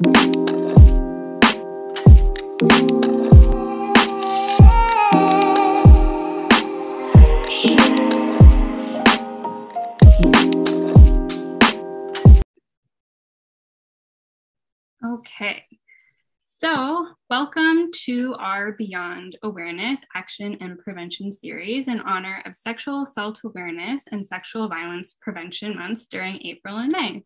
Okay, so welcome to our Beyond Awareness, Action, and Prevention series in honor of Sexual Assault Awareness and Sexual Violence Prevention Months during April and May.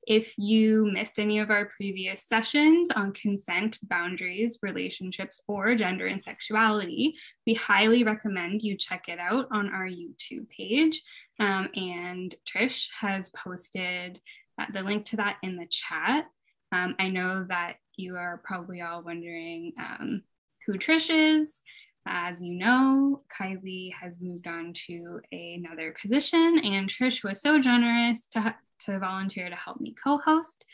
If you missed any of our previous sessions on consent, boundaries, relationships, or gender and sexuality, we highly recommend you check it out on our YouTube page. And Trish has posted the link to that in the chat. I know that you are probably all wondering who Trish is. As you know, Kylie has moved on to another position, and Trish was so generous to volunteer to help me co-host.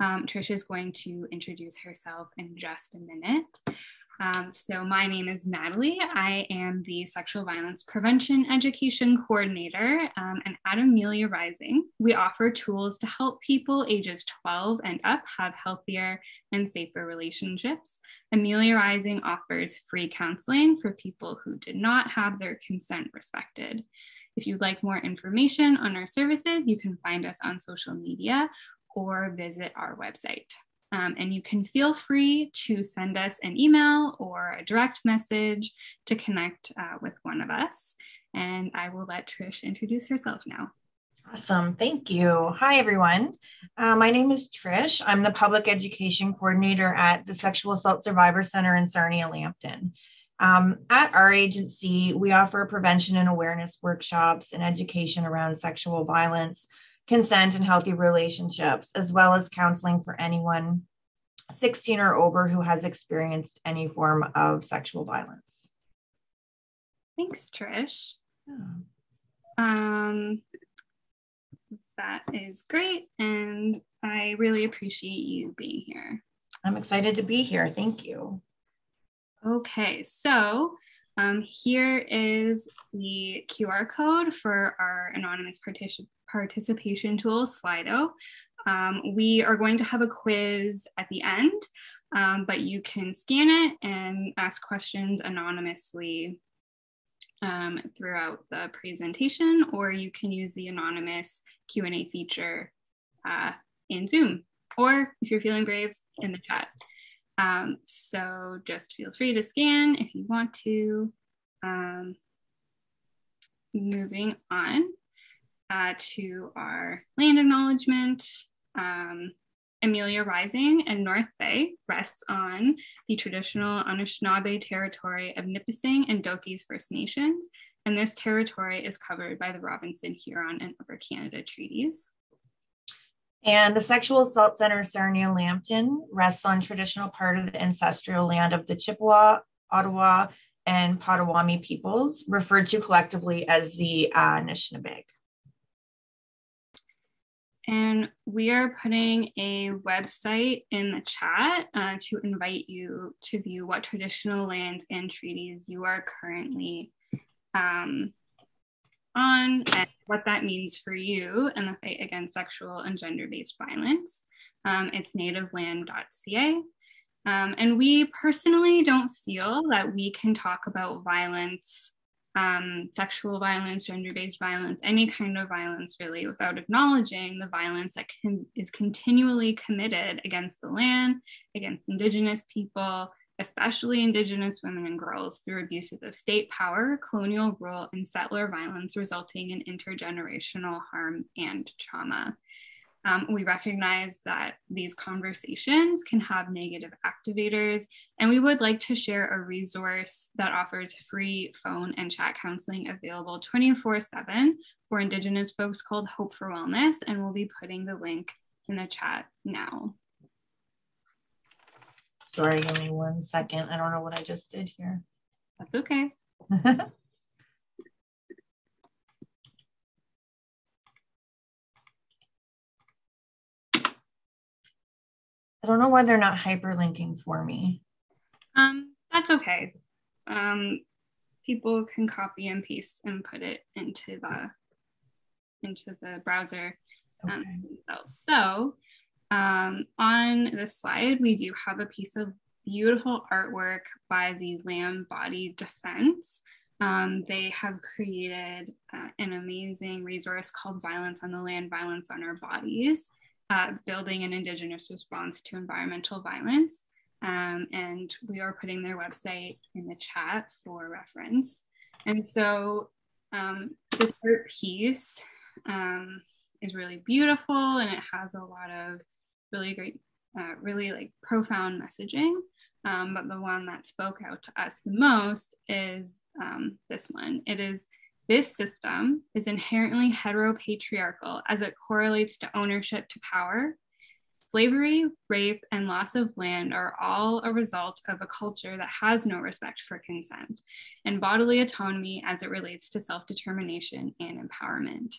Trish is going to introduce herself in just a minute. So my name is Natalie. I am the Sexual Violence Prevention Education Coordinator, and at Amelia Rising, we offer tools to help people ages 12 and up have healthier and safer relationships. Amelia Rising offers free counseling for people who did not have their consent respected. If you'd like more information on our services, you can find us on social media or visit our website. And you can feel free to send us an email or a direct message to connect with one of us. And I will let Trish introduce herself now. Awesome. Thank you. Hi, everyone. My name is Trish. I'm the Public Education Coordinator at the Sexual Assault Survivor Center in Sarnia-Lambton. At our agency, we offer prevention and awareness workshops and education around sexual violence, consent, and healthy relationships, as well as counseling for anyone 16 or over who has experienced any form of sexual violence. Thanks, Trish. That is great, and I really appreciate you being here. I'm excited to be here. Thank you. Okay, so here is the QR code for our anonymous participation tool, Slido. We are going to have a quiz at the end, but you can scan it and ask questions anonymously throughout the presentation, or you can use the anonymous Q&A feature in Zoom, or if you're feeling brave, in the chat. So just feel free to scan if you want to. Moving on to our land acknowledgement. Amelia Rising and North Bay rests on the traditional Anishinaabe territory of Nipissing and Doki's First Nations, and this territory is covered by the Robinson, Huron, and Upper Canada treaties. And the Sexual Assault Center Sarnia-Lambton rests on traditional part of the ancestral land of the Chippewa, Ottawa, and Potawatomi peoples, referred to collectively as the Anishinaabe. And we are putting a website in the chat to invite you to view what traditional lands and treaties you are currently on, and what that means for you in the fight against sexual and gender-based violence. It's nativeland.ca. And we personally don't feel that we can talk about violence, sexual violence, gender-based violence, any kind of violence really, without acknowledging the violence that is continually committed against the land, against Indigenous people, especially Indigenous women and girls, through abuses of state power, colonial rule, and settler violence, resulting in intergenerational harm and trauma. We recognize that these conversations can have negative activators, and we would like to share a resource that offers free phone and chat counseling available 24/7 for Indigenous folks called Hope for Wellness, and we'll be putting the link in the chat now. Sorry, give me 1 second. I don't know what I just did here. That's okay. I don't know why they're not hyperlinking for me. That's okay. People can copy and paste and put it into the browser. Okay. So On this slide, we do have a piece of beautiful artwork by the Lamb Body Defense. They have created an amazing resource called Violence on the Land, Violence on Our Bodies, building an Indigenous response to environmental violence. And we are putting their website in the chat for reference. And so this art piece is really beautiful, and it has a lot of really great, really like profound messaging. But the one that spoke out to us the most is this one. This system is inherently heteropatriarchal as it correlates to ownership to power. Slavery, rape, and loss of land are all a result of a culture that has no respect for consent and bodily autonomy as it relates to self-determination and empowerment.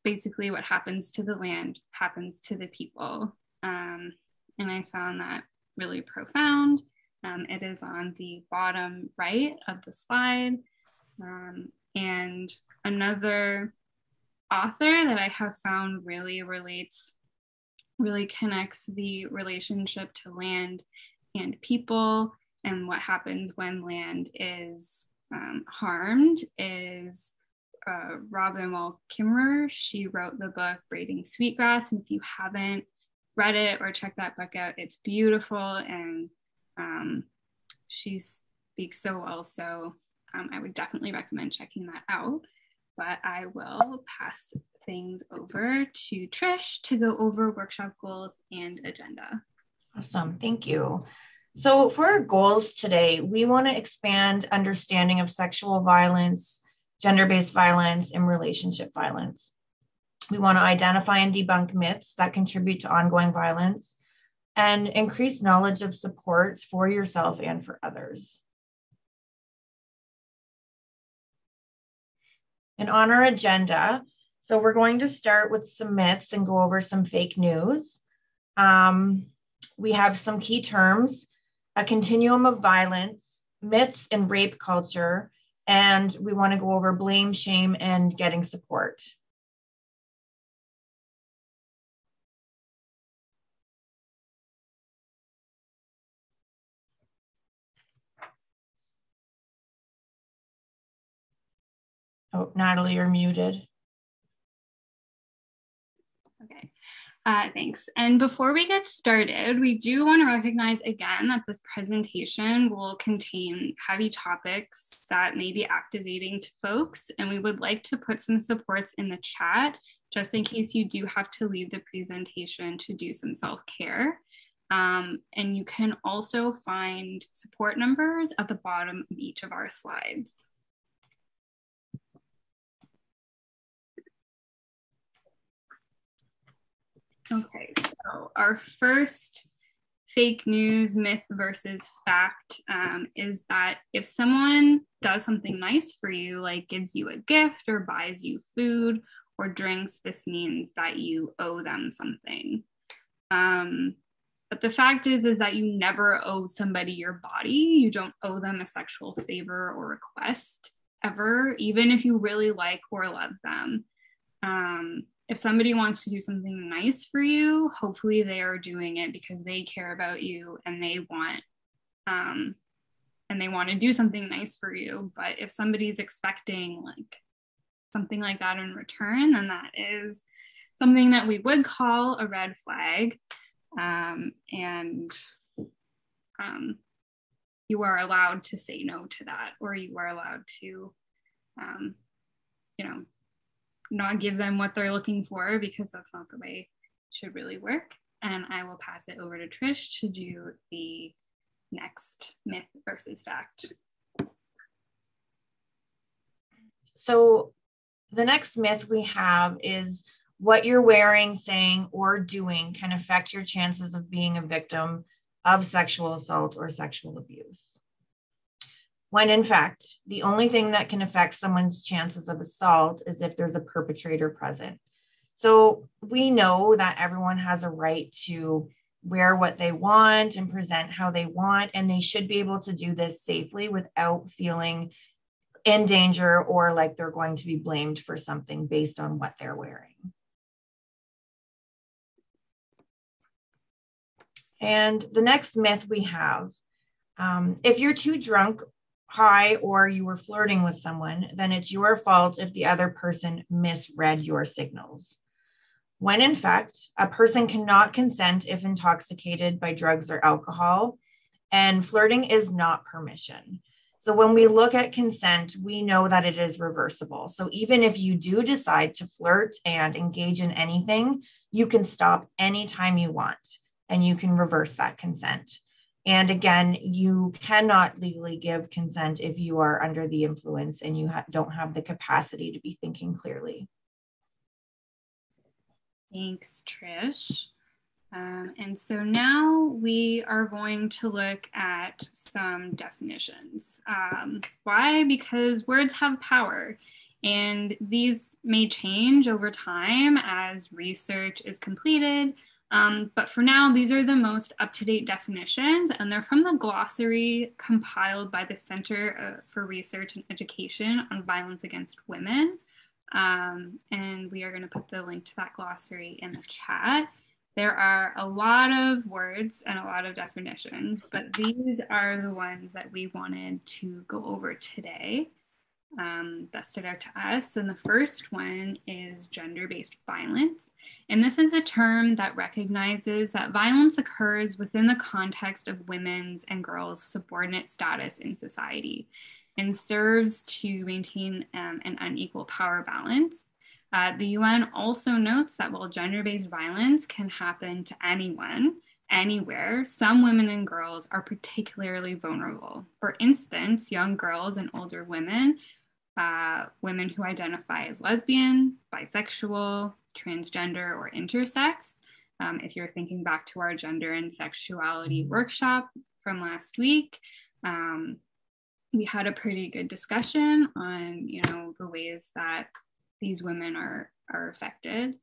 Basically, what happens to the land happens to the people. And I found that really profound. It is on the bottom right of the slide. And another author that I have found really connects the relationship to land and people and what happens when land is harmed is Robin Wall Kimmerer. She wrote the book Braiding Sweetgrass, and if you haven't read it or checked that book out, it's beautiful, and she speaks so well, so I would definitely recommend checking that out. But I will pass things over to Trish to go over workshop goals and agenda. Awesome, thank you. So for our goals today, we want to expand understanding of sexual violence, gender-based violence, and relationship violence. We want to identify and debunk myths that contribute to ongoing violence and increase knowledge of supports for yourself and for others. And on our agenda, so we're going to start with some myths and go over some fake news. We have some key terms: a continuum of violence, myths and rape culture, and we want to go over blame, shame, and getting support. Oh, Natalie, you're muted. Okay, thanks. And before we get started, we do want to recognize again that this presentation will contain heavy topics that may be activating to folks, and we would like to put some supports in the chat just in case you do have to leave the presentation to do some self-care. And you can also find support numbers at the bottom of each of our slides. Okay, so our first fake news myth versus fact is that if someone does something nice for you, like gives you a gift or buys you food or drinks, this means that you owe them something. But the fact is that you never owe somebody your body. You don't owe them a sexual favor or request ever, even if you really like or love them. If somebody wants to do something nice for you, hopefully they are doing it because they care about you and they want to do something nice for you. But if somebody's expecting like something like that in return, then that is something that we would call a red flag. You are allowed to say no to that, or you are allowed to, not give them what they're looking for, because that's not the way it should really work. And I will pass it over to Trish to do the next myth versus fact. So the next myth we have is what you're wearing, saying, or doing can affect your chances of being a victim of sexual assault or sexual abuse. When in fact, the only thing that can affect someone's chances of assault is if there's a perpetrator present. So we know that everyone has a right to wear what they want and present how they want, and they should be able to do this safely without feeling in danger or like they're going to be blamed for something based on what they're wearing. And the next myth we have, if you're too drunk, high, or you were flirting with someone, then it's your fault if the other person misread your signals. When in fact, a person cannot consent if intoxicated by drugs or alcohol, and flirting is not permission. So when we look at consent, we know that it is reversible. So even if you do decide to flirt and engage in anything, you can stop anytime you want, and you can reverse that consent. And again, you cannot legally give consent if you are under the influence and you don't have the capacity to be thinking clearly. Thanks, Trish. And so now we are going to look at some definitions. Why? Because words have power, and these may change over time as research is completed. But for now, these are the most up-to-date definitions, and they're from the glossary compiled by the Center for Research and Education on Violence Against Women. And we are going to put the link to that glossary in the chat. There are a lot of words and a lot of definitions, but these are the ones that we wanted to go over today that stood out to us. And the first one is gender-based violence. And this is a term that recognizes that violence occurs within the context of women's and girls' subordinate status in society and serves to maintain an unequal power balance. The UN also notes that while gender-based violence can happen to anyone, anywhere, some women and girls are particularly vulnerable. For instance, young girls and older women, women who identify as lesbian, bisexual, transgender, or intersex. If you're thinking back to our gender and sexuality workshop from last week, we had a pretty good discussion on, the ways that these women are affected.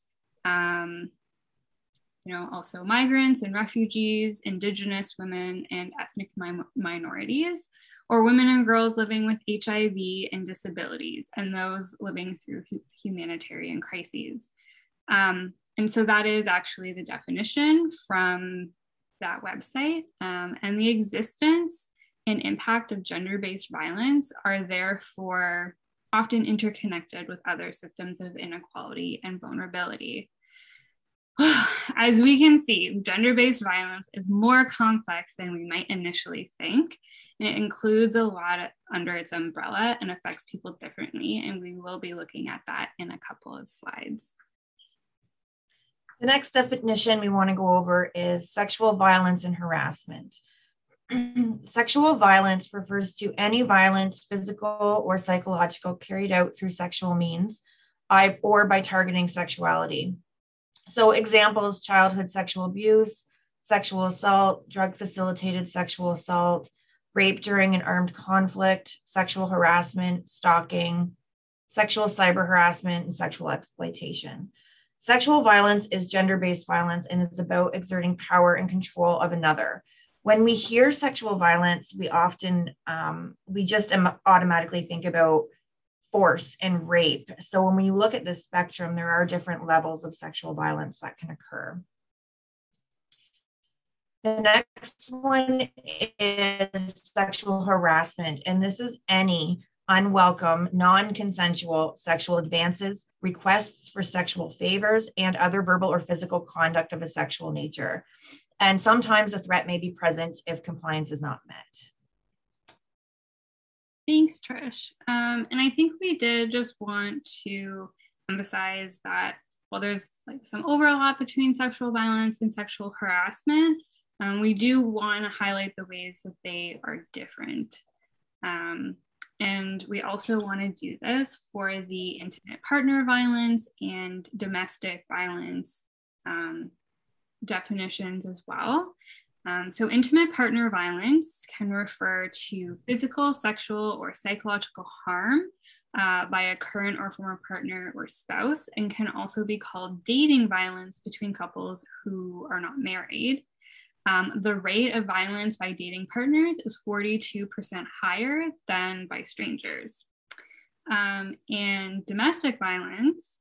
Also migrants and refugees, Indigenous women and ethnic minorities, or women and girls living with HIV and disabilities, and those living through humanitarian crises. And so that is actually the definition from that website. And the existence and impact of gender-based violence are therefore often interconnected with other systems of inequality and vulnerability. As we can see, gender-based violence is more complex than we might initially think, and it includes a lot under its umbrella and affects people differently, and we will be looking at that in a couple of slides. The next definition we want to go over is sexual violence and harassment. Sexual violence refers to any violence, physical or psychological, carried out through sexual means or by targeting sexuality. So examples: childhood sexual abuse, sexual assault, drug-facilitated sexual assault, rape during an armed conflict, sexual harassment, stalking, sexual cyber harassment, and sexual exploitation. Sexual violence is gender-based violence and is about exerting power and control of another. When we hear sexual violence, we often, we just automatically think about force and rape. So when we look at this spectrum, there are different levels of sexual violence that can occur. The next one is sexual harassment, and this is any unwelcome, non-consensual sexual advances, requests for sexual favors, and other verbal or physical conduct of a sexual nature. And sometimes a threat may be present if compliance is not met. Thanks, Trish. And I think we did just want to emphasize that while there's some overlap between sexual violence and sexual harassment, we do want to highlight the ways that they are different. And we also want to do this for the intimate partner violence and domestic violence definitions as well. So intimate partner violence can refer to physical, sexual, or psychological harm by a current or former partner or spouse, and can also be called dating violence between couples who are not married. The rate of violence by dating partners is 42% higher than by strangers. And domestic violence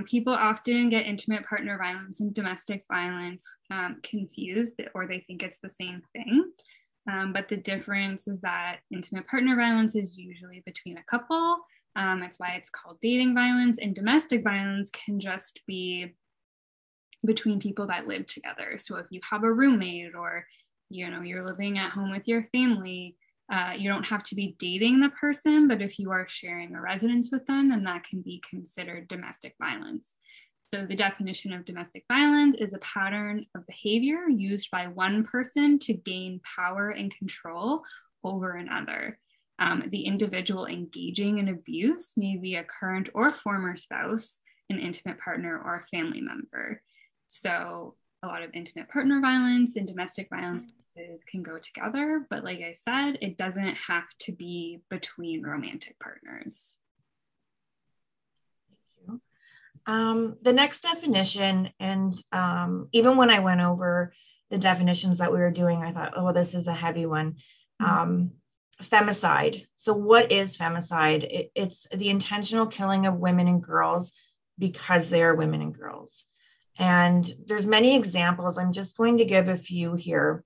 People often get intimate partner violence and domestic violence confused, or they think it's the same thing. But the difference is that intimate partner violence is usually between a couple. That's why it's called dating violence, and domestic violence can just be between people that live together. So if you have a roommate, or you're living at home with your family, you don't have to be dating the person, but if you are sharing a residence with them, then that can be considered domestic violence. So the definition of domestic violence is a pattern of behavior used by one person to gain power and control over another. The individual engaging in abuse may be a current or former spouse, an intimate partner, or a family member. So a lot of intimate partner violence and domestic violence cases can go together, but like I said, it doesn't have to be between romantic partners. The next definition, and even when I went over the definitions that we were doing, I thought, oh, this is a heavy one. Femicide. So what is femicide? It's the intentional killing of women and girls because they are women and girls. And there's many examples. I'm just going to give a few here.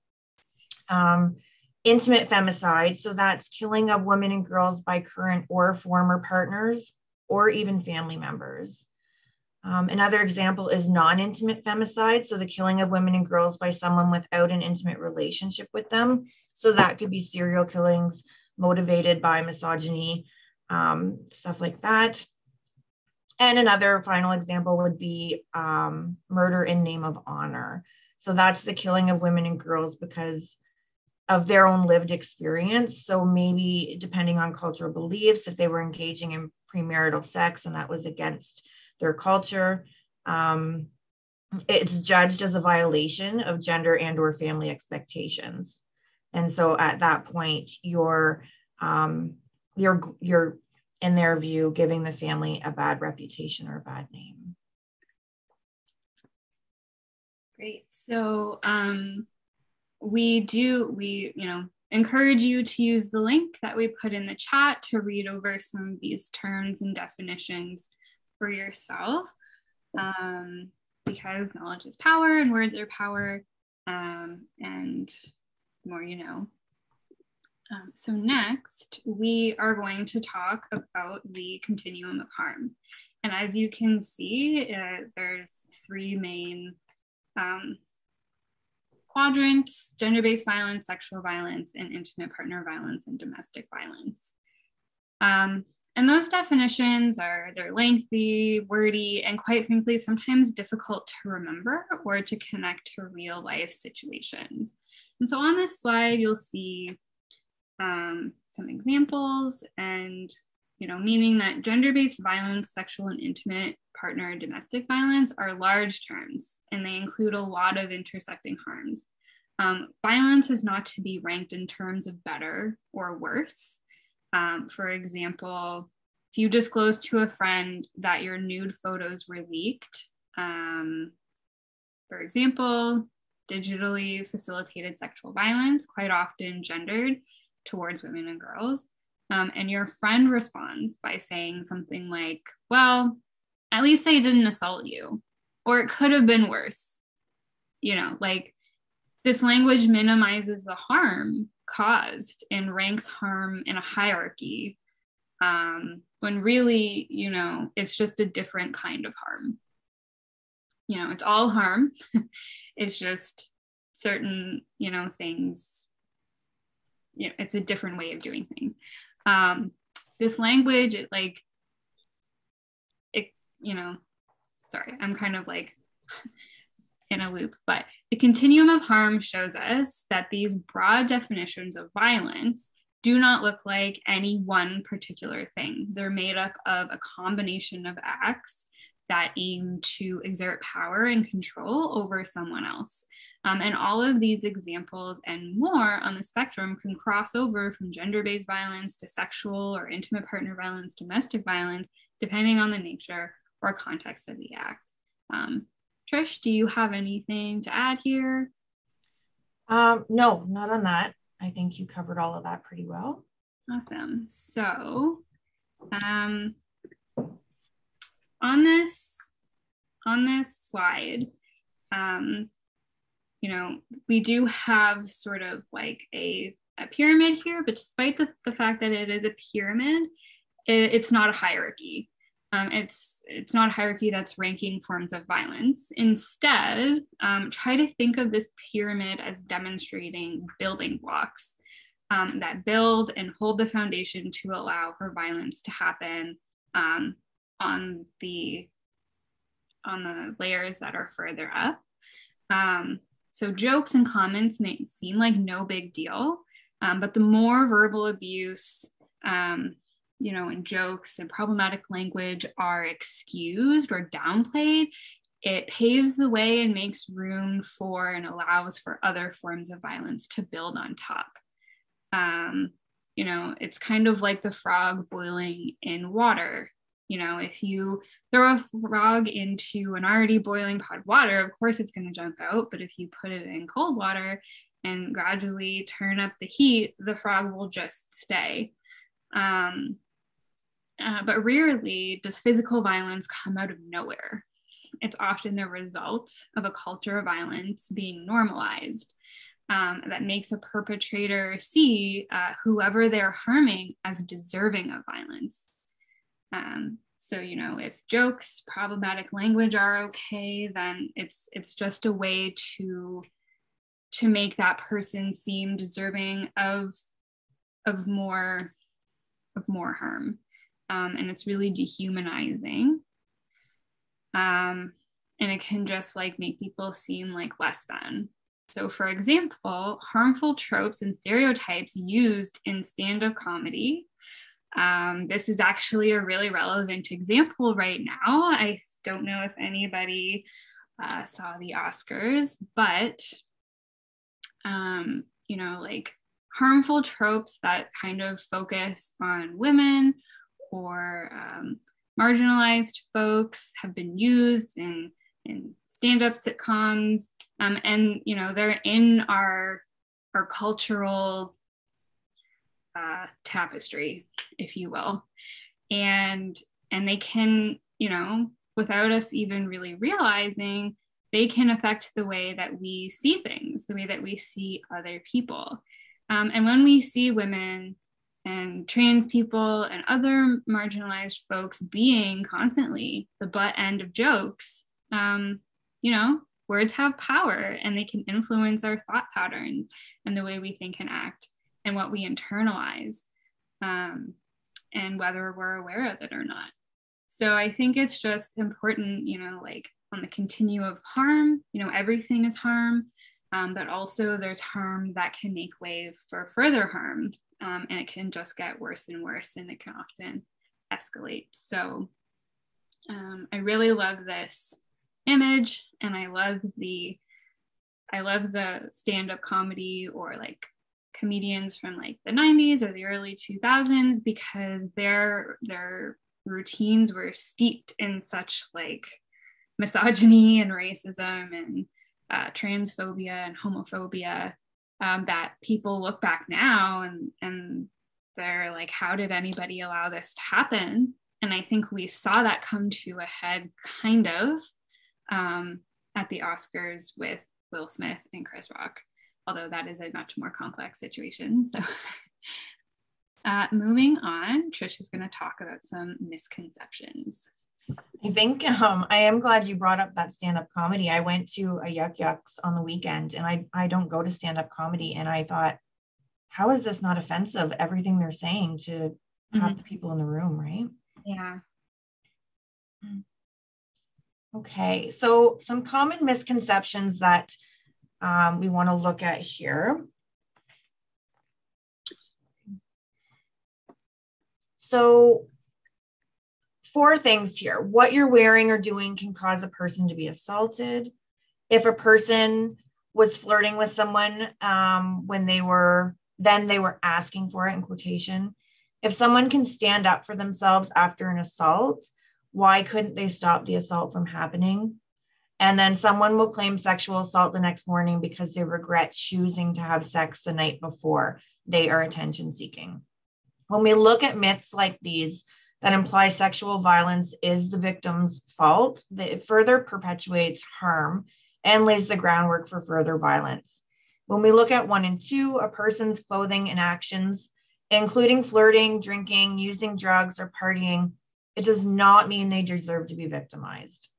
Intimate femicide. So that's killing of women and girls by current or former partners or even family members. Another example is non-intimate femicide. So the killing of women and girls by someone without an intimate relationship with them. So that could be serial killings motivated by misogyny, stuff like that. And another final example would be murder in name of honor. So that's the killing of women and girls because of their own lived experience. So maybe depending on cultural beliefs, if they were engaging in premarital sex and that was against their culture, it's judged as a violation of gender and or family expectations. And so at that point, you're in their view, giving the family a bad reputation or a bad name. Great. So we encourage you to use the link that we put in the chat to read over some of these terms and definitions for yourself, because knowledge is power and words are power, and the more you know. So next, we are going to talk about the continuum of harm. And as you can see, there's three main quadrants: gender-based violence, sexual violence, and intimate partner violence and domestic violence. And those definitions they're lengthy, wordy, and quite frankly, sometimes difficult to remember or to connect to real life situations. And so on this slide, you'll see some examples, and meaning that gender-based violence, sexual and intimate partner and domestic violence are large terms, and they include a lot of intersecting harms. Violence is not to be ranked in terms of better or worse. For example, if you disclose to a friend that your nude photos were leaked, for example, digitally facilitated sexual violence, quite often gendered towards women and girls, and your friend responds by saying something like, well, at least they didn't assault you, or it could have been worse. This language minimizes the harm caused and ranks harm in a hierarchy, when really, it's just a different kind of harm. It's all harm. It's just certain, things, it's a different way of doing things. This language, sorry, I'm kind of in a loop, but the continuum of harm shows us that these broad definitions of violence do not look like any one particular thing. They're made up of a combination of acts that aim to exert power and control over someone else. And all of these examples and more on the spectrum can cross over from gender-based violence to sexual or intimate partner violence, domestic violence, depending on the nature or context of the act. Trish, do you have anything to add here? No, not on that. I think you covered all of that pretty well. Awesome. So on this on this slide, you know, we do have sort of like a pyramid here, but despite the fact that it is a pyramid, it's not a hierarchy. It's not a hierarchy that's ranking forms of violence. Instead, try to think of this pyramid as demonstrating building blocks that build and hold the foundation to allow for violence to happen on the layers that are further up. So jokes and comments may seem like no big deal, but the more verbal abuse, you know, and jokes and problematic language are excused or downplayed, it paves the way and makes room for and allows for other forms of violence to build on top. You know, it's kind of like the frog boiling in water. You know, if you throw a frog into an already boiling pot of water, of course it's going to jump out. But if you put it in cold water and gradually turn up the heat, the frog will just stay. But rarely does physical violence come out of nowhere. It's often the result of a culture of violence being normalized that makes a perpetrator see whoever they're harming as deserving of violence. So, you know, if jokes, problematic language are okay, then it's just a way to make that person seem deserving of more harm. And it's really dehumanizing. And it can just like make people seem like less than. So for example, harmful tropes and stereotypes used in stand-up comedy. This is actually a really relevant example right now. I don't know if anybody saw the Oscars, but, you know, like harmful tropes that kind of focus on women or marginalized folks have been used in stand-up sitcoms, and you know, they're in our cultural tapestry, if you will, and they can, you know, without us even really realizing, they can affect the way that we see things, the way that we see other people. And when we see women and trans people and other marginalized folks being constantly the butt end of jokes, you know, words have power and they can influence our thought patterns and the way we think and act and what we internalize, and whether we're aware of it or not. So I think it's just important, you know, like on the continuum of harm, you know, everything is harm, but also there's harm that can make way for further harm. And it can just get worse and worse, and it can often escalate. So I really love this image, and I love the stand-up comedy or like comedians from like the 90s or the early 2000s, because their routines were steeped in such like misogyny and racism and transphobia and homophobia, that people look back now and they're like, how did anybody allow this to happen? And I think we saw that come to a head kind of at the Oscars with Will Smith and Chris Rock, although that is a much more complex situation. So moving on, Trish is going to talk about some misconceptions. I think I am glad you brought up that stand-up comedy. I went to a Yuck Yucks on the weekend, and I don't go to stand-up comedy, and I thought, how is this not offensive? Everything they're saying to half the people in the room, right? Yeah. Okay, so some common misconceptions that we want to look at here. So 4 things here. What you're wearing or doing can cause a person to be assaulted. If a person was flirting with someone when they were asking for it, in quotation. If someone can stand up for themselves after an assault, why couldn't they stop the assault from happening? And then someone will claim sexual assault the next morning because they regret choosing to have sex the night before. They are attention seeking. When we look at myths like these, that imply sexual violence is the victim's fault, it further perpetuates harm and lays the groundwork for further violence. When we look at 1 and 2, a person's clothing and actions, including flirting, drinking, using drugs, or partying, it does not mean they deserve to be victimized.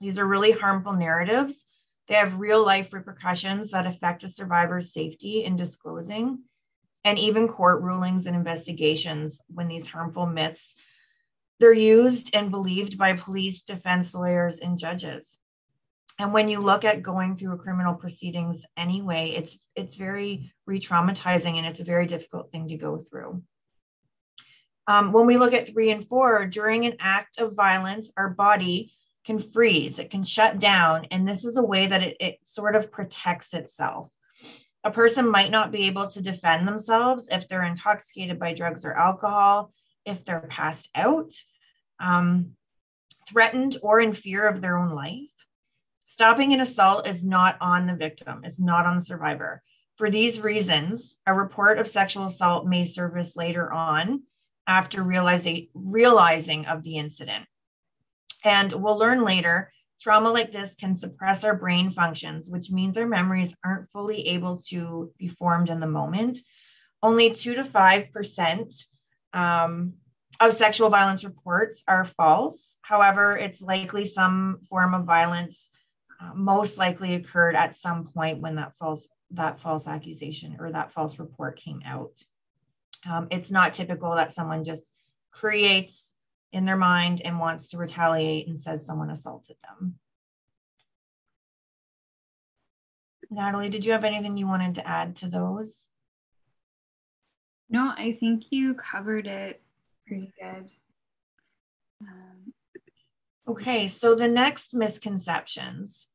These are really harmful narratives. They have real life repercussions that affect a survivor's safety in disclosing, and even court rulings and investigations when these harmful myths, they're used and believed by police, defense lawyers, and judges. And when you look at going through a criminal proceedings anyway, it's very re-traumatizing, and it's a very difficult thing to go through. When we look at 3 and 4, during an act of violence, our body can freeze, it can shut down, and this is a way that it sort of protects itself. A person might not be able to defend themselves if they're intoxicated by drugs or alcohol, if they're passed out, threatened, or in fear of their own life. Stopping an assault is not on the victim, it's not on the survivor. For these reasons, a report of sexual assault may surface later on after realizing of the incident. And we'll learn later, trauma like this can suppress our brain functions, which means our memories aren't fully able to be formed in the moment. Only 2 to 5% of sexual violence reports are false. However, it's likely some form of violence most likely occurred at some point when that false accusation or that false report came out. It's not typical that someone just creates in their mind and wants to retaliate and says someone assaulted them. Natalie, did you have anything you wanted to add to those? No, I think you covered it pretty good. Okay, so the next misconceptions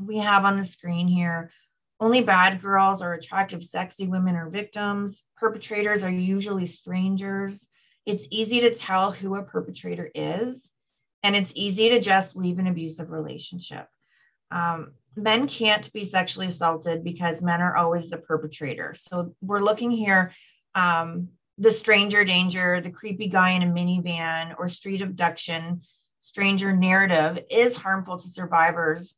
we have on the screen here: only bad girls or attractive, sexy women are victims. Perpetrators are usually strangers. It's easy to tell who a perpetrator is, and it's easy to just leave an abusive relationship. Men can't be sexually assaulted because men are always the perpetrator. So we're looking here, the stranger danger, the creepy guy in a minivan, or street abduction, stranger narrative is harmful to survivors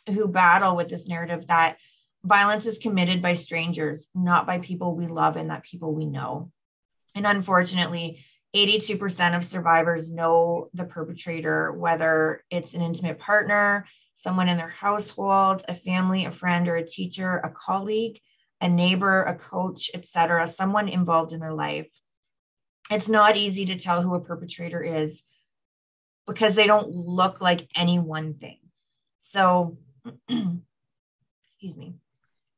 who battle with this narrative that violence is committed by strangers, not by people we love and that people we know. And unfortunately, 82% of survivors know the perpetrator, whether it's an intimate partner, someone in their household, a family, a friend, or a teacher, a colleague, a neighbor, a coach, etc., someone involved in their life. It's not easy to tell who a perpetrator is because they don't look like any one thing. So, excuse me.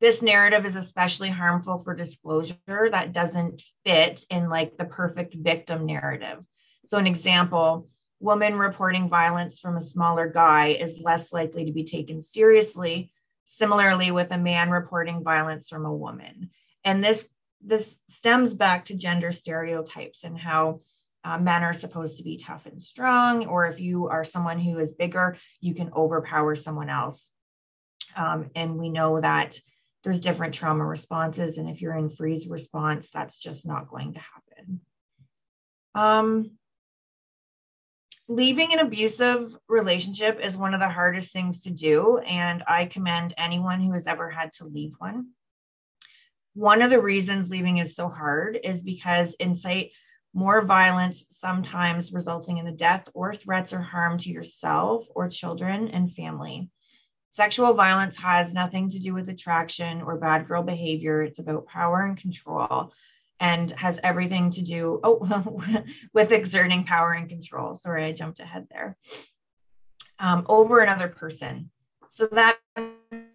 This narrative is especially harmful for disclosure that doesn't fit in like the perfect victim narrative. So an example, woman reporting violence from a smaller guy is less likely to be taken seriously, similarly with a man reporting violence from a woman. And this stems back to gender stereotypes and how men are supposed to be tough and strong, or if you are someone who is bigger, you can overpower someone else. And we know that there's different trauma responses, and if you're in freeze response, that's just not going to happen. Leaving an abusive relationship is one of the hardest things to do, and I commend anyone who has ever had to leave one. One of the reasons leaving is so hard is because incite more violence, sometimes resulting in the death or threats or harm to yourself or children and family. Sexual violence has nothing to do with attraction or bad girl behavior. It's about power and control, and has everything to do with exerting power and control. Sorry, I jumped ahead there. Over another person. So that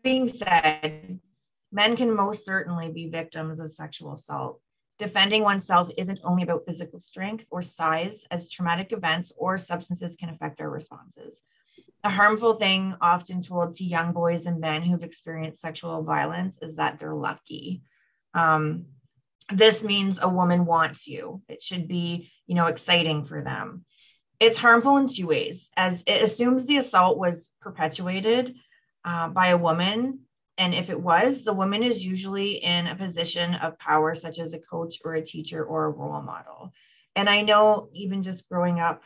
being said, men can most certainly be victims of sexual assault. Defending oneself isn't only about physical strength or size, as traumatic events or substances can affect our responses. A harmful thing often told to young boys and men who've experienced sexual violence is that they're lucky. This means a woman wants you. It should be, exciting for them. It's harmful in two ways, as it assumes the assault was perpetuated by a woman. And if it was, the woman is usually in a position of power, such as a coach or a teacher or a role model. And I know even just growing up,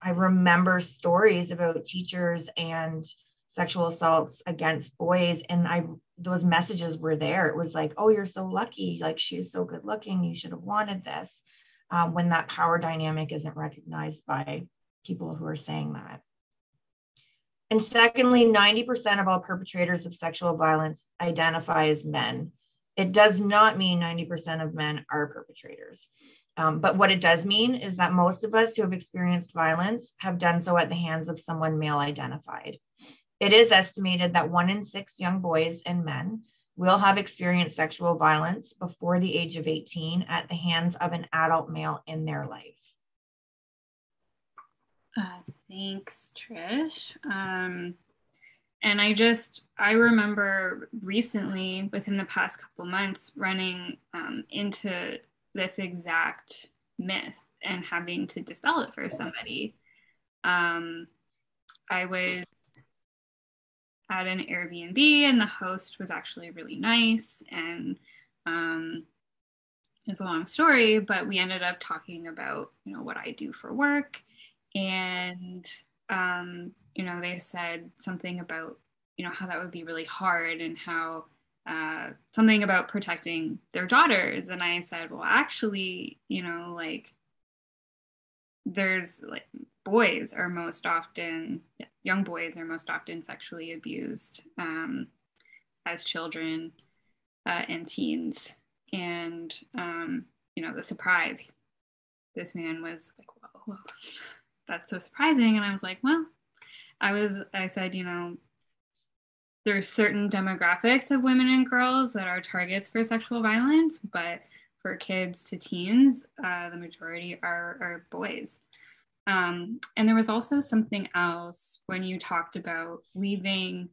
I remember stories about teachers and sexual assaults against boys. And those messages were there. It was like, oh, you're so lucky. Like, she's so good looking. You should have wanted this. When that power dynamic isn't recognized by people who are saying that. And secondly, 90% of all perpetrators of sexual violence identify as men. It does not mean 90% of men are perpetrators. But what it does mean is that most of us who have experienced violence have done so at the hands of someone male identified. It is estimated that 1 in 6 young boys and men will have experienced sexual violence before the age of 18 at the hands of an adult male in their life. Thanks, Trish. And I remember recently, within the past couple months, running into this exact myth and having to dispel it for somebody. I was at an Airbnb and the host was actually really nice, and it's a long story, but we ended up talking about, what I do for work. And, they said something about, how that would be really hard, and how something about protecting their daughters. And I said, well, actually, there's boys are most often, young boys are most often sexually abused as children and teens. And, the surprise, this man was like, whoa, that's so surprising. And I was like, well, I said, there's certain demographics of women and girls that are targets for sexual violence, but for kids to teens, the majority are boys. And there was also something else when you talked about leaving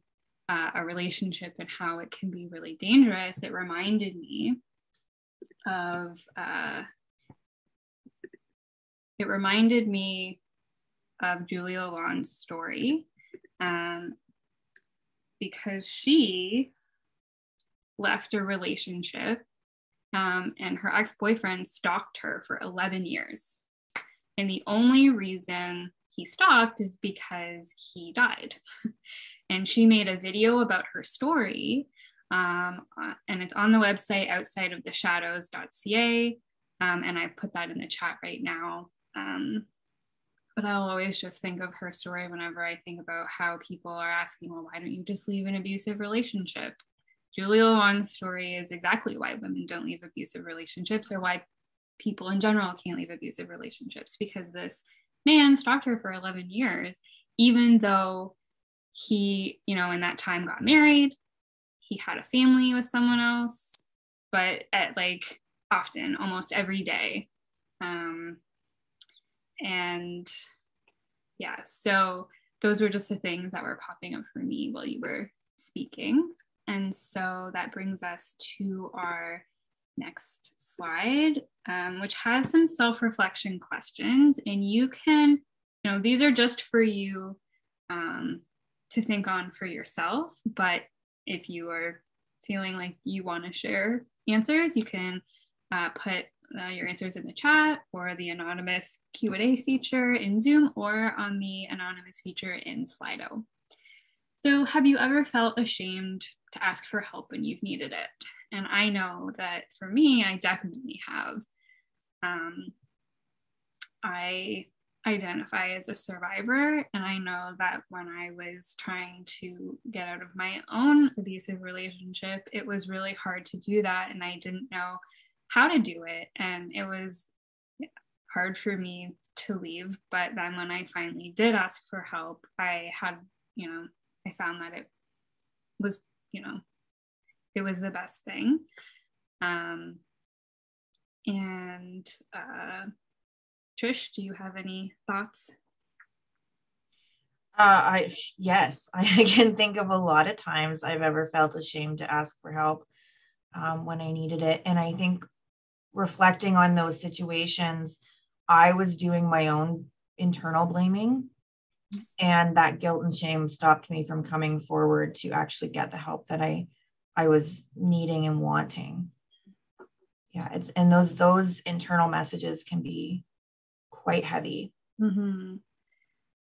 a relationship and how it can be really dangerous. It reminded me of Julia Lalonde's story, because she left a relationship and her ex-boyfriend stalked her for 11 years. And the only reason he stalked is because he died. And she made a video about her story, and it's on the website outsideoftheshadows.ca, and I put that in the chat right now. But I'll always just think of her story whenever I think about how people are asking, well, why don't you just leave an abusive relationship? Julia Lalonde's story is exactly why women don't leave abusive relationships, or why people in general can't leave abusive relationships, because this man stalked her for 11 years, even though he, in that time got married, he had a family with someone else, but at often, almost every day. And yeah, so those were just the things that were popping up for me while you were speaking. And so that brings us to our next slide, which has some self-reflection questions. And you can, these are just for you to think on for yourself. But if you are feeling like you want to share answers, you can put your answers in the chat, or the anonymous Q&A feature in Zoom, or on the anonymous feature in Slido. So have you ever felt ashamed to ask for help when you've needed it? And I know that for me, I definitely have. I identify as a survivor, and I know that when I was trying to get out of my own abusive relationship, it was really hard to do that, and I didn't know how to do it, and it was hard for me to leave. But then when I finally did ask for help, I found that it was, it was the best thing. Trish, do you have any thoughts? Yes, I can think of a lot of times I've ever felt ashamed to ask for help when I needed it. And I think reflecting on those situations, I was doing my own internal blaming, and that guilt and shame stopped me from coming forward to actually get the help that I was needing and wanting. Yeah, and those internal messages can be quite heavy. Mm-hmm.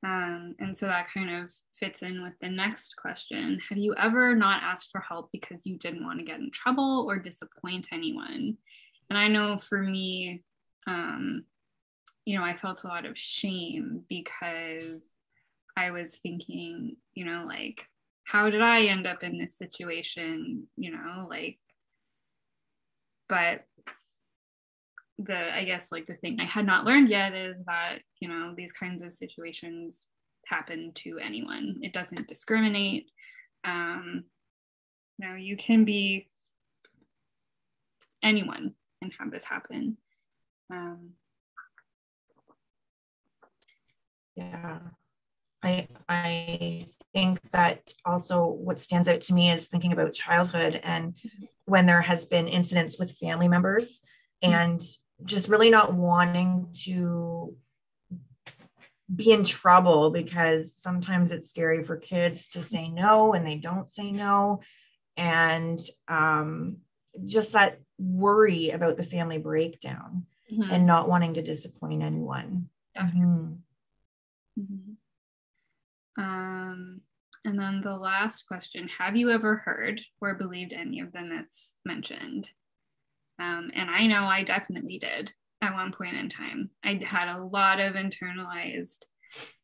And so that kind of fits in with the next question. Have you ever not asked for help because you didn't want to get in trouble or disappoint anyone? And I know for me, I felt a lot of shame because I was thinking, like, how did I end up in this situation? But I guess like the thing I had not learned yet is that, these kinds of situations happen to anyone. It doesn't discriminate. You can be anyone and have this happen. Yeah. I think that also what stands out to me is thinking about childhood and when there has been incidents with family members and just really not wanting to be in trouble, because sometimes it's scary for kids to say no and they don't say no. And just that worry about the family breakdown and not wanting to disappoint anyone. Definitely. And then the last question, have you ever heard or believed any of the myths mentioned? And I know I definitely did at one point in time. I had a lot of internalized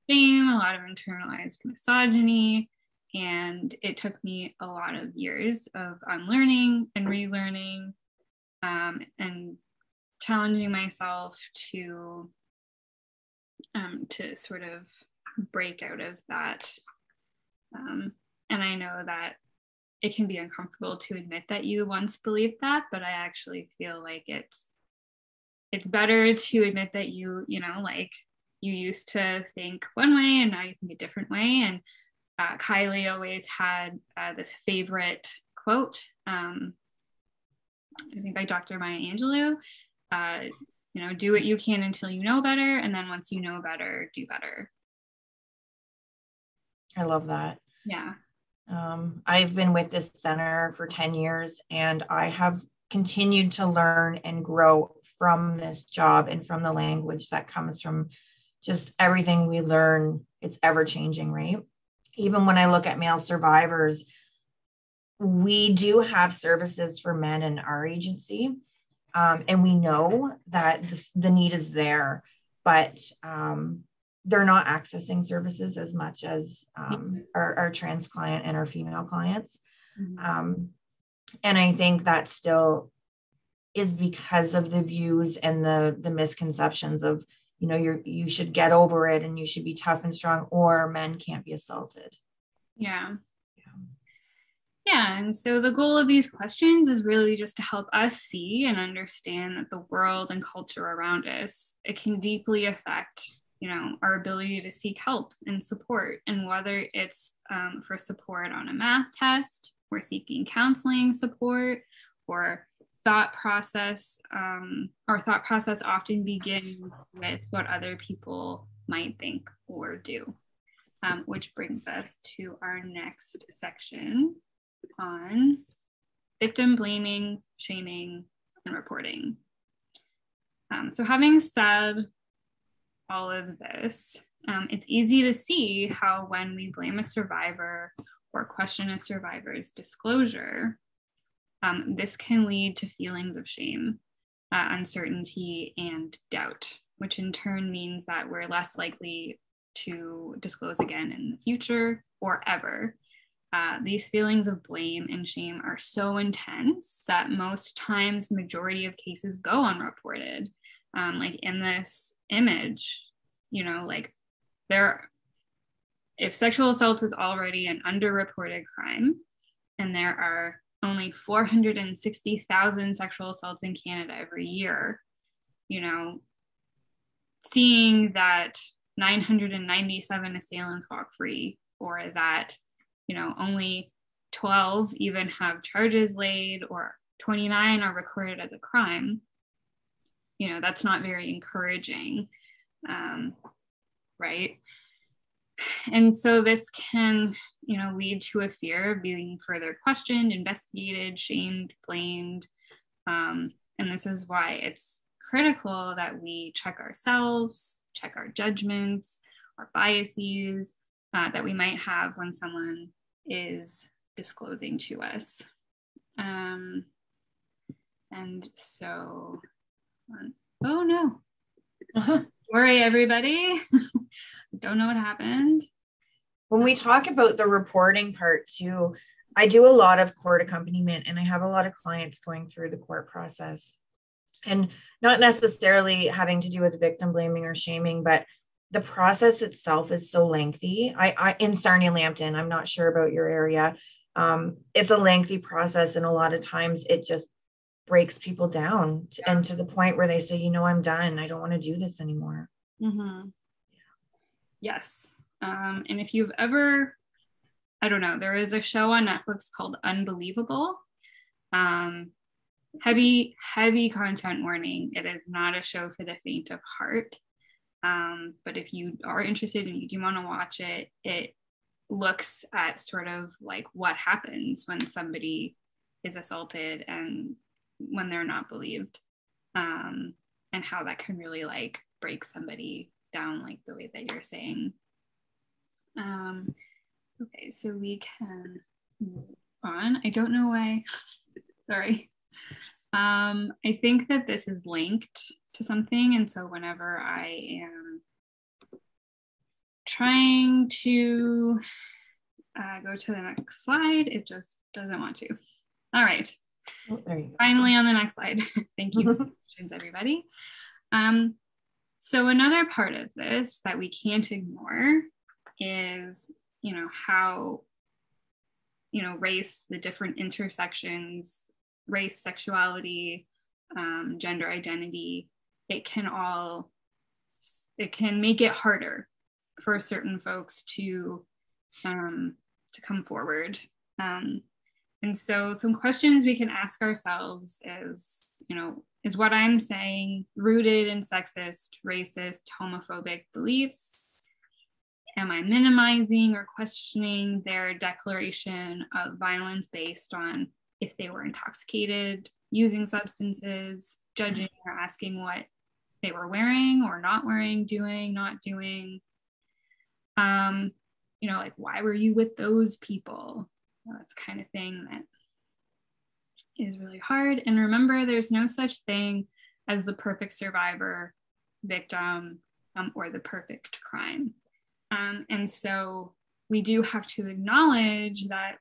shame, a lot of internalized misogyny, and it took me a lot of years of unlearning and relearning, and challenging myself to sort of break out of that. And I know that it can be uncomfortable to admit that you once believed that, but I actually feel like it's better to admit that you used to think one way and now you think a different way. And Kylie always had this favorite quote, I think by Dr. Maya Angelou, do what you can until you know better, and then once you know better, do better. I love that. Yeah. I've been with this center for 10 years and I have continued to learn and grow from this job and from the language that comes from just everything we learn. It's ever changing, right? Even when I look at male survivors, we do have services for men in our agency. And we know that the need is there, but they're not accessing services as much as our trans client and our female clients. And I think that still is because of the views and the misconceptions of, you should get over it and you should be tough and strong, or men can't be assaulted. Yeah. And so the goal of these questions is really just to help us see and understand that the world and culture around us, it can deeply affect, our ability to seek help and support. And whether it's for support on a math test, or seeking counseling support, or thought process often begins with what other people might think or do, which brings us to our next section on victim blaming, shaming, and reporting. So having said all of this, it's easy to see how when we blame a survivor or question a survivor's disclosure, this can lead to feelings of shame, uncertainty, and doubt, which in turn means that we're less likely to disclose again in the future or ever. These feelings of blame and shame are so intense that most times the majority of cases go unreported. Like in this image, if sexual assault is already an underreported crime, and there are only 460,000 sexual assaults in Canada every year, seeing that 997 assailants walk free, or that only 12 even have charges laid, or 29 are recorded as a crime, that's not very encouraging, right? And so this can, lead to a fear of being further questioned, investigated, shamed, blamed. And And this is why it's critical that we check ourselves, check our judgments, our biases that we might have when someone is disclosing to us. And so, oh no. Sorry, everybody. Don't know what happened. When we talk about the reporting part too, I do a lot of court accompaniment, and I have a lot of clients going through the court process, and not necessarily having to do with victim blaming or shaming, but the process itself is so lengthy. I in Sarnia-Lambton, I'm not sure about your area. It's a lengthy process, and a lot of times it just breaks people down and to the point where they say, you know, I'm done. I don't want to do this anymore. Mm-hmm. Yes. And if you've ever, I don't know, there is a show on Netflix called Unbelievable. Heavy content warning. It is not a show for the faint of heart. But if you are interested and you do want to watch it, it looks at sort of like what happens when somebody is assaulted and when they're not believed, and how that can really like break somebody down like the way that you're saying. Okay, so we can move on. I don't know why. Sorry. I think that this is linked to something, and so whenever I am trying to go to the next slide, it just doesn't want to. All right. Oh, there you go. Finally on the next slide. Thank you for the questions, everybody. So another part of this that we can't ignore is, you know, how, you know, race, the different intersections, race, sexuality, gender identity, it can make it harder for certain folks to come forward. And so some questions we can ask ourselves is, you know, is what I'm saying rooted in sexist, racist, homophobic beliefs? Am I minimizing or questioning their declaration of violence based on if they were intoxicated, using substances, judging or asking what they were wearing or not wearing, doing, not doing? You know, like, why were you with those people? Well, that's kind of thing that is really hard. And remember, there's no such thing as the perfect survivor, victim, or the perfect crime. And so we do have to acknowledge that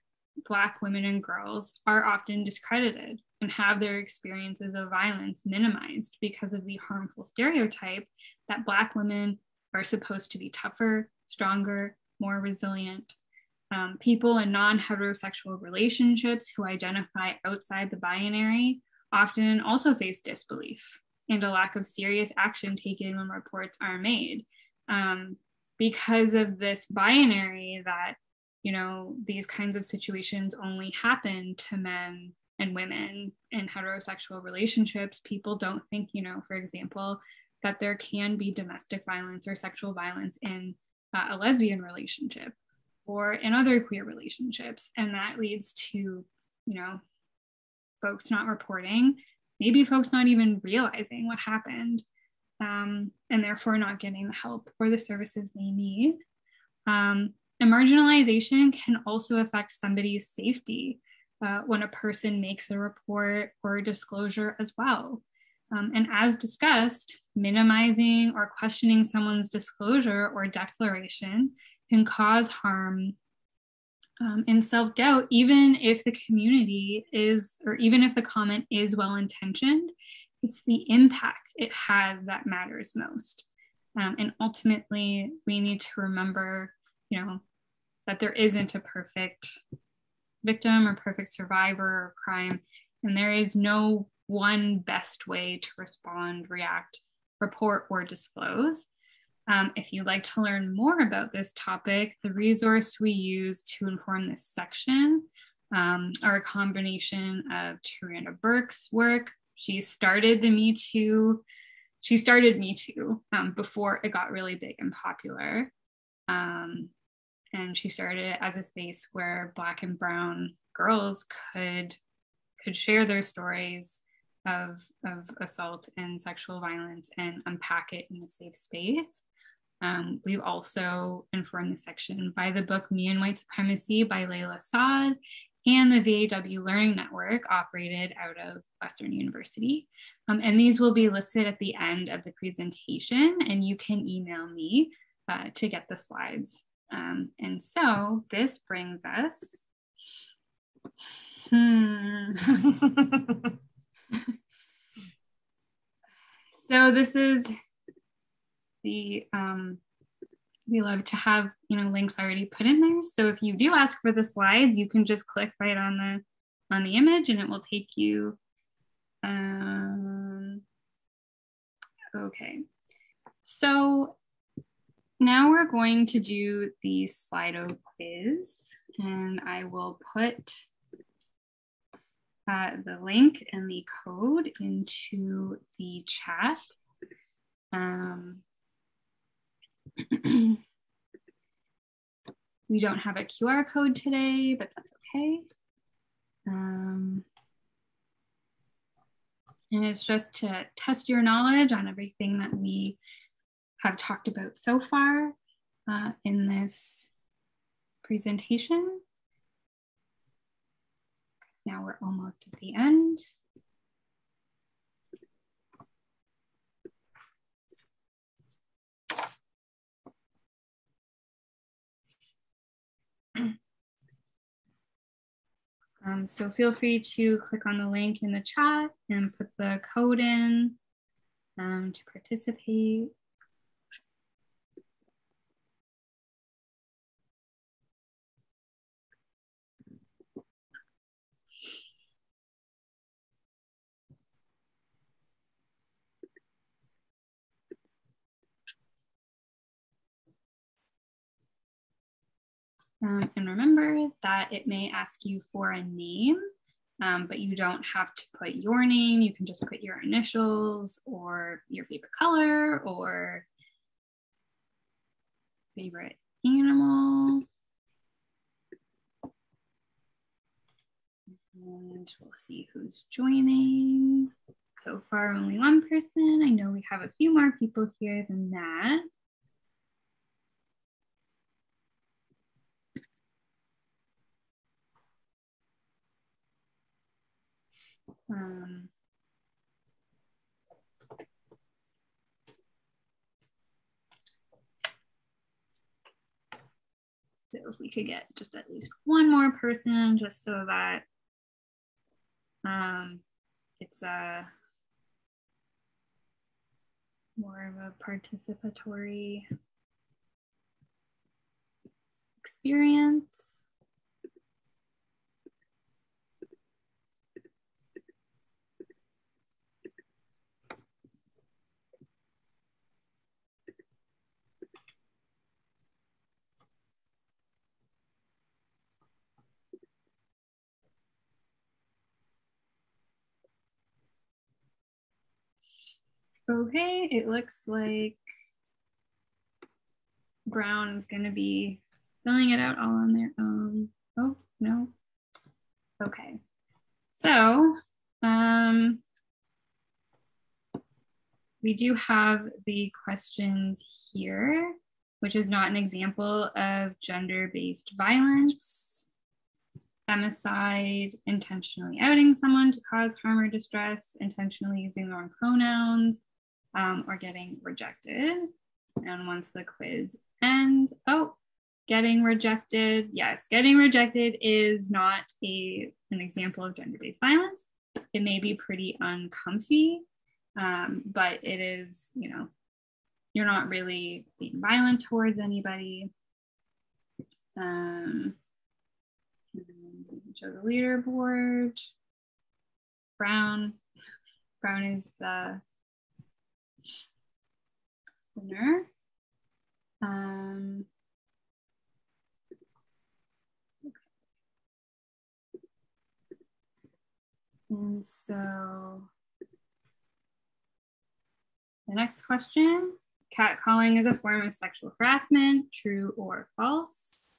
Black women and girls are often discredited and have their experiences of violence minimized because of the harmful stereotype that Black women are supposed to be tougher, stronger, more resilient. People in non-heterosexual relationships who identify outside the binary often also face disbelief and a lack of serious action taken when reports are made. Because of this binary that, you know, these kinds of situations only happen to men and women in heterosexual relationships, people don't think, you know, for example, that there can be domestic violence or sexual violence in a lesbian relationship or in other queer relationships. And that leads to, you know, folks not reporting, maybe folks not even realizing what happened, and therefore not getting the help or the services they need. And marginalization can also affect somebody's safety when a person makes a report or a disclosure as well. And as discussed, minimizing or questioning someone's disclosure or declaration can cause harm and self-doubt, even if the community is, or even if the comment is well-intentioned. It's the impact it has that matters most. And ultimately, we need to remember, you know, that there isn't a perfect victim or perfect survivor of crime, and there is no one best way to respond, react, report, or disclose. If you'd like to learn more about this topic, the resource we use to inform this section are a combination of Tarana Burke's work. She started Me Too before it got really big and popular. And she started it as a space where Black and brown girls could share their stories of assault and sexual violence and unpack it in a safe space. We've also informed the section by the book Me and White Supremacy by Layla Saad and the VAW Learning Network operated out of Western University. And these will be listed at the end of the presentation, and you can email me to get the slides. And so this brings us, so this is the, we love to have, links already put in there. So if you do ask for the slides, you can just click right on the image and it will take you, okay. So now we're going to do the Slido quiz, and I will put the link and the code into the chat. We don't have a QR code today, but that's okay. And it's just to test your knowledge on everything that we have talked about so far in this presentation. Because now we're almost at the end. So feel free to click on the link in the chat and put the code in to participate. And remember that it may ask you for a name, but you don't have to put your name. You can just put your initials or your favorite color or favorite animal. And we'll see who's joining. So far, only one person. I know we have a few more people here than that. So if we could get just at least one more person, just so that it's a more of a participatory experience. Okay, it looks like Brown is going to be filling it out all on their own. Oh, no. Okay. So we do have the questions here, which is not an example of gender-based violence, femicide, intentionally outing someone to cause harm or distress, intentionally using the wrong pronouns, or getting rejected. And once the quiz ends, getting rejected. Yes, getting rejected is not an example of gender-based violence. It may be pretty uncomfy, but it is, you're not really being violent towards anybody. Show the leaderboard. Brown is the winner. And so the next question, catcalling is a form of sexual harassment, true or false?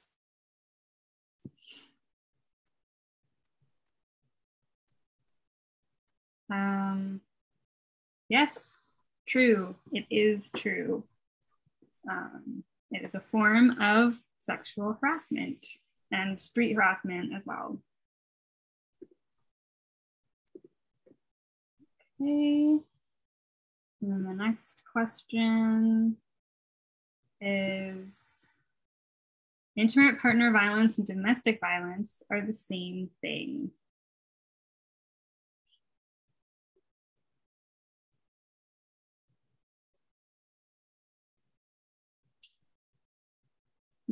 Yes, true. It is true. It is a form of sexual harassment and street harassment as well. Okay. And then the next question is, intimate partner violence and domestic violence are the same thing.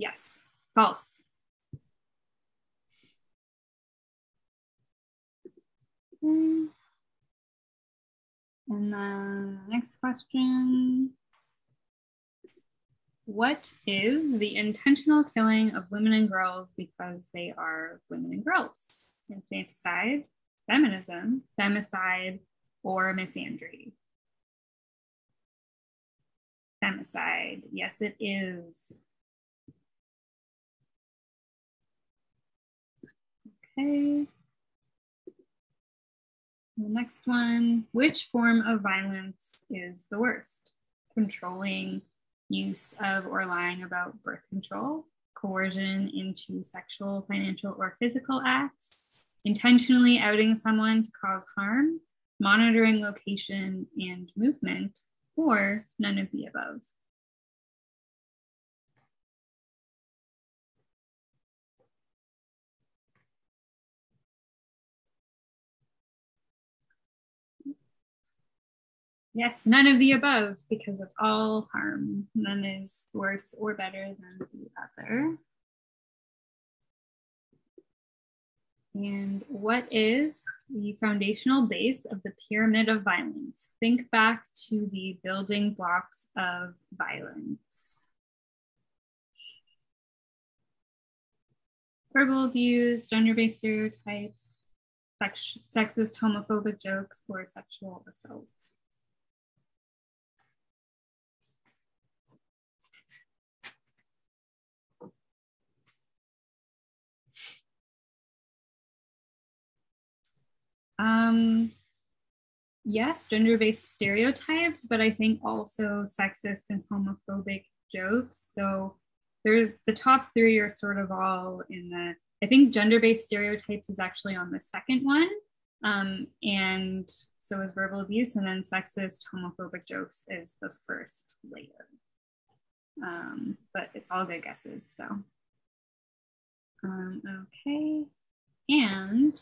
Yes, false. Okay. And then the next question. What is the intentional killing of women and girls because they are women and girls? Infanticide, feminism, femicide, or misandry? Femicide. Yes, it is. Okay. The next one, which form of violence is the worst? Controlling use of or lying about birth control, coercion into sexual, financial, or physical acts, intentionally outing someone to cause harm, monitoring location and movement, or none of the above. Yes, none of the above, because it's all harm. None is worse or better than the other. And what is the foundational base of the pyramid of violence? Think back to the building blocks of violence. Verbal abuse, gender-based stereotypes, sexist, homophobic jokes, or sexual assault. Yes, gender-based stereotypes, but I think also sexist and homophobic jokes. So there's the top three are sort of all in the, I think gender-based stereotypes is actually on the second one. And so is verbal abuse, and then sexist, homophobic jokes is the first layer. But it's all good guesses, so. Okay, and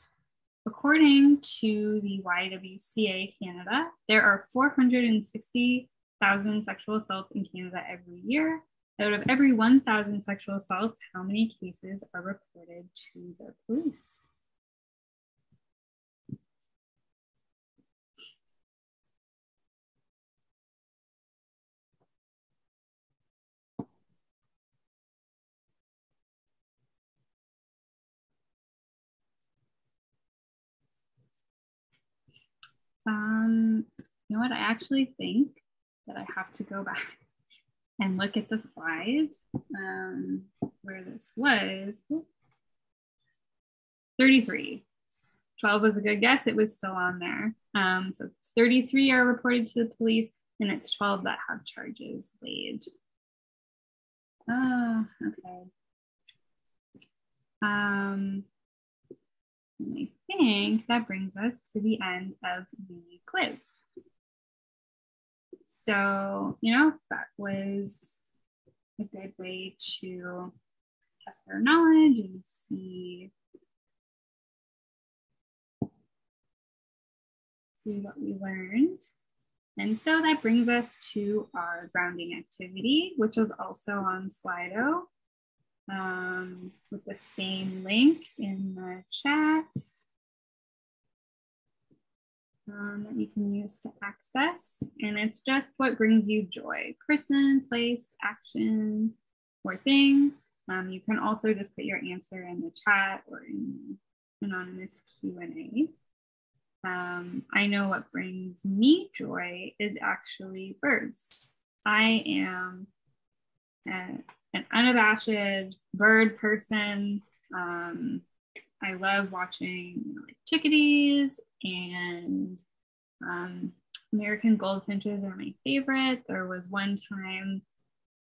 according to the YWCA Canada, there are 460,000 sexual assaults in Canada every year. Out of every 1,000 sexual assaults, how many cases are reported to the police? You know what? I actually think that I have to go back and look at the slide where this was. 33. 12 was a good guess. It was still on there. So 33 are reported to the police, and it's 12 that have charges laid. Oh, okay. I think that brings us to the end of the quiz. So, you know, that was a good way to test our knowledge and see what we learned. And so that brings us to our grounding activity, which was also on Slido with the same link in the chat that you can use to access. And it's just what brings you joy: person, place, action, or thing. You can also just put your answer in the chat or in anonymous Q&A. I know what brings me joy is actually birds. I am an unabashed bird person. I love watching like chickadees and American goldfinches are my favorite. There was one time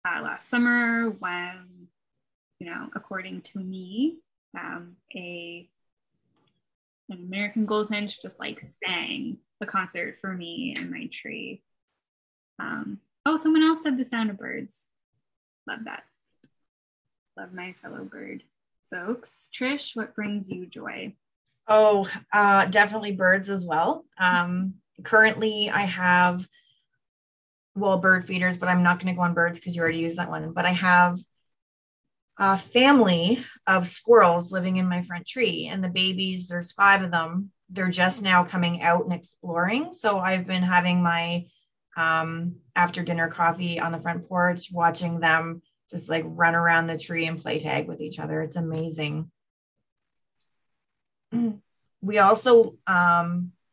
last summer when, according to me, an American goldfinch just like sang a concert for me in my tree. Someone else said the sound of birds. Love that. Love my fellow bird folks. Trish, what brings you joy? Definitely birds as well. Currently I have, bird feeders, but I'm not going to go on birds because you already used that one. But I have a family of squirrels living in my front tree, and the babies, there's 5 of them. They're just now coming out and exploring. So I've been having my after dinner coffee on the front porch, watching them just like run around the tree and play tag with each other. It's amazing. We also,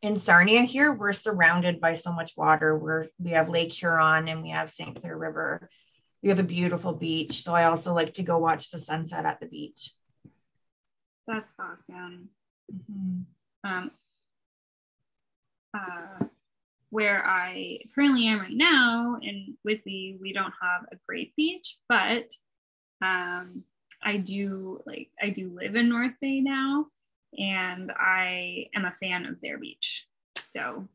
in Sarnia here, we're surrounded by so much water. We have Lake Huron and we have St. Clair River. We have a beautiful beach. So I also like to go watch the sunset at the beach. That's awesome. Mm-hmm. Where I currently am right now in Whitby, we don't have a great beach, but I do live in North Bay now, and I am a fan of their beach. So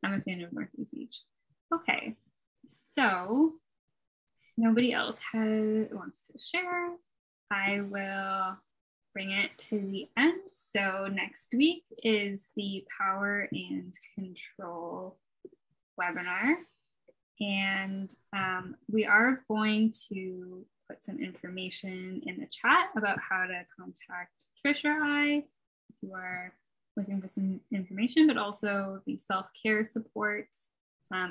I'm a fan of North Bay Beach. Okay, so nobody else wants to share. I will bring it to the end. So next week is the Power and Control webinar. And we are going to put some information in the chat about how to contact Trish or I if you are looking for some information, but also the self-care supports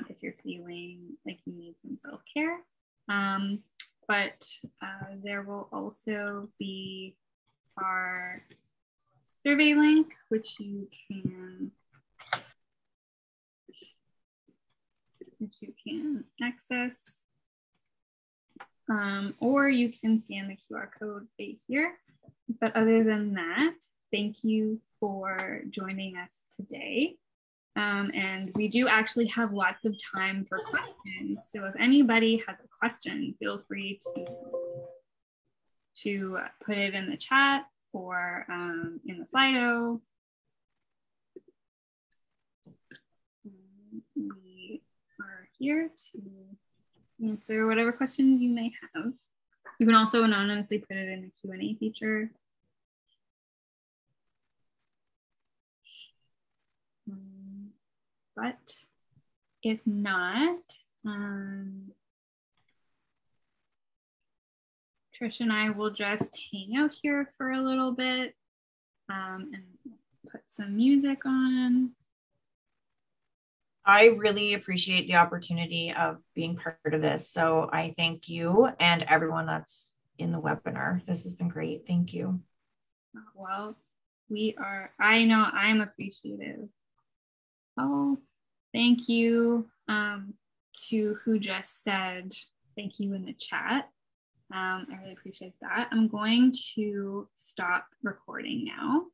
if you're feeling like you need some self-care. But there will also be our survey link, which you can access, or you can scan the QR code right here. But other than that, thank you for joining us today. And we do actually have lots of time for questions. So if anybody has a question, feel free to put it in the chat or in the Slido. We are here to answer whatever questions you may have. You can also anonymously put it in the Q&A feature. But if not, Trish and I will just hang out here for a little bit and put some music on. I really appreciate the opportunity of being part of this. So I thank you and everyone that's in the webinar. This has been great. Thank you. Well, I know I'm appreciative. Oh, thank you to who just said thank you in the chat. I really appreciate that. I'm going to stop recording now.